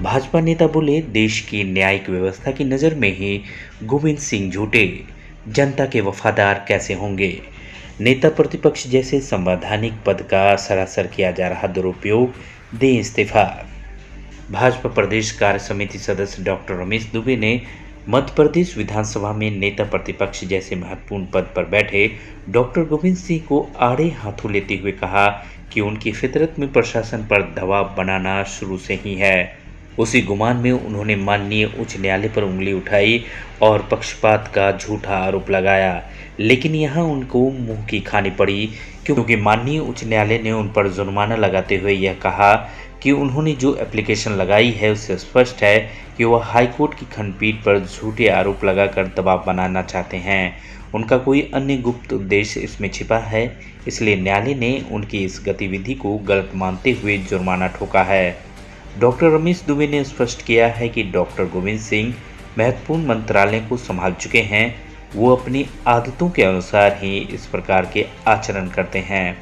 भाजपा नेता बोले, देश की न्यायिक व्यवस्था की नज़र में ही गोविंद सिंह झूठे, जनता के वफादार कैसे होंगे। नेता प्रतिपक्ष जैसे संवैधानिक पद का सरासर किया जा रहा दुरुपयोग, दें इस्तीफा। भाजपा प्रदेश कार्य समिति सदस्य डॉक्टर रमेश दुबे ने मध्य प्रदेश विधानसभा में नेता प्रतिपक्ष जैसे महत्वपूर्ण पद पर बैठे डॉक्टर गोविंद सिंह को आड़े हाथों लेते हुए कहा कि उनकी फितरत में प्रशासन पर दबाव बनाना शुरू से ही है। उसी गुमान में उन्होंने माननीय उच्च न्यायालय पर उंगली उठाई और पक्षपात का झूठा आरोप लगाया, लेकिन यहाँ उनको मुंह की खानी पड़ी क्योंकि माननीय उच्च न्यायालय ने उन पर जुर्माना लगाते हुए यह कहा कि उन्होंने जो एप्लीकेशन लगाई है उससे स्पष्ट है कि वह हाईकोर्ट की खंडपीठ पर झूठे आरोप लगाकर दबाव बनाना चाहते हैं। उनका कोई अन्य गुप्त उद्देश्य इसमें छिपा है, इसलिए न्यायालय ने उनकी इस गतिविधि को गलत मानते हुए जुर्माना ठोका है। डॉक्टर रमेश दुबे ने स्पष्ट किया है कि डॉक्टर गोविंद सिंह महत्वपूर्ण मंत्रालय को संभाल चुके हैं। वो अपनी आदतों के अनुसार ही इस प्रकार के आचरण करते हैं,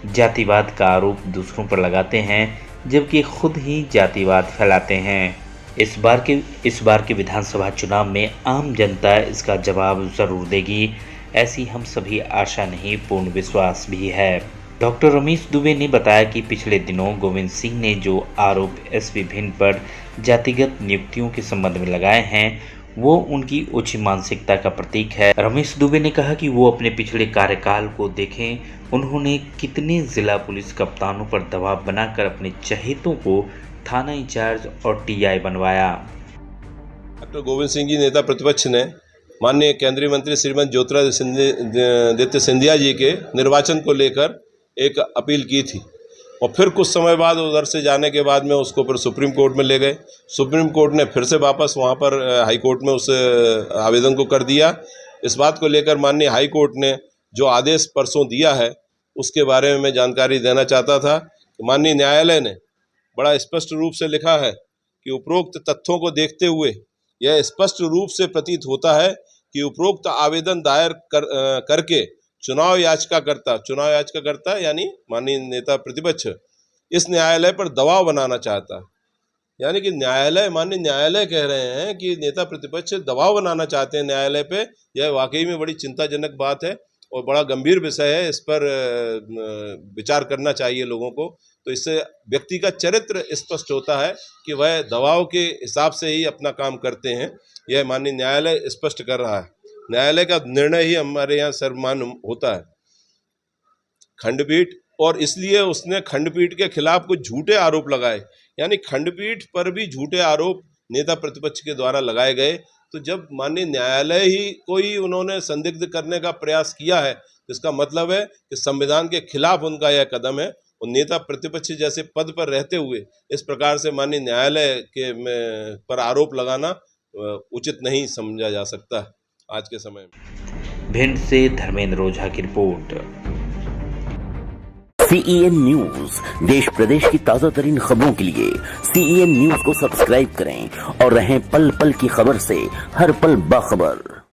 जातिवाद का आरोप दूसरों पर लगाते हैं जबकि खुद ही जातिवाद फैलाते हैं। इस बार के विधानसभा चुनाव में आम जनता इसका जवाब जरूर देगी, ऐसी हम सभी आशा नहीं पूर्ण विश्वास भी है। डॉक्टर रमेश दुबे ने बताया कि पिछले दिनों गोविंद सिंह ने जो आरोप एसपी भिंड पर जातिगत नियुक्तियों के संबंध में लगाए हैं वो उनकी उच्च मानसिकता का प्रतीक है। रमेश दुबे ने कहा कि वो अपने पिछले कार्यकाल को देखें, उन्होंने कितने जिला पुलिस कप्तानों पर दबाव बनाकर अपने चहेतों को थाना इंचार्ज और टीआई बनवाया। डॉक्टर गोविंद सिंह जी नेता प्रतिपक्ष ने माननीय केंद्रीय मंत्री श्रीमती ज्योतिरादित्य सिंधिया जी के निर्वाचन को लेकर एक अपील की थी और फिर कुछ समय बाद उधर से जाने के बाद में उसको फिर सुप्रीम कोर्ट में ले गए। सुप्रीम कोर्ट ने फिर से वापस वहाँ पर हाई कोर्ट में उस आवेदन को कर दिया। इस बात को लेकर माननीय हाई कोर्ट ने जो आदेश परसों दिया है उसके बारे में मैं जानकारी देना चाहता था। माननीय न्यायालय ने बड़ा स्पष्ट रूप से लिखा है कि उपरोक्त तथ्यों को देखते हुए यह स्पष्ट रूप से प्रतीत होता है कि उपरोक्त आवेदन दायर करके चुनाव याचिकाकर्ता यानी माननीय नेता प्रतिपक्ष इस न्यायालय पर दबाव बनाना चाहता है। यानी कि माननीय न्यायालय कह रहे हैं कि नेता प्रतिपक्ष दबाव बनाना चाहते हैं न्यायालय पे। यह वाकई में बड़ी चिंताजनक बात है और बड़ा गंभीर विषय है। इस पर विचार करना चाहिए लोगों को। तो इससे व्यक्ति का चरित्र स्पष्ट होता है कि वह दबाव के हिसाब से ही अपना काम करते हैं। यह माननीय न्यायालय स्पष्ट कर रहा है। न्यायालय का निर्णय ही हमारे यहाँ सर्वमान्य होता है, खंडपीठ। और इसलिए उसने खंडपीठ के खिलाफ कुछ झूठे आरोप लगाए, यानी खंडपीठ पर भी झूठे आरोप नेता प्रतिपक्ष के द्वारा लगाए गए। तो जब माननीय न्यायालय ही कोई उन्होंने संदिग्ध करने का प्रयास किया है तो इसका मतलब है कि संविधान के खिलाफ उनका यह कदम है। और नेता प्रतिपक्ष जैसे पद पर रहते हुए इस प्रकार से माननीय न्यायालय के पर आरोप लगाना उचित नहीं समझा जा सकता आज के समय में। भिंड से धर्मेंद्र ओझा की रिपोर्ट। CEN न्यूज देश प्रदेश की ताजा तरीन खबरों के लिए CEN न्यूज को सब्सक्राइब करें और रहें पल पल की खबर से हर पल बाखबर।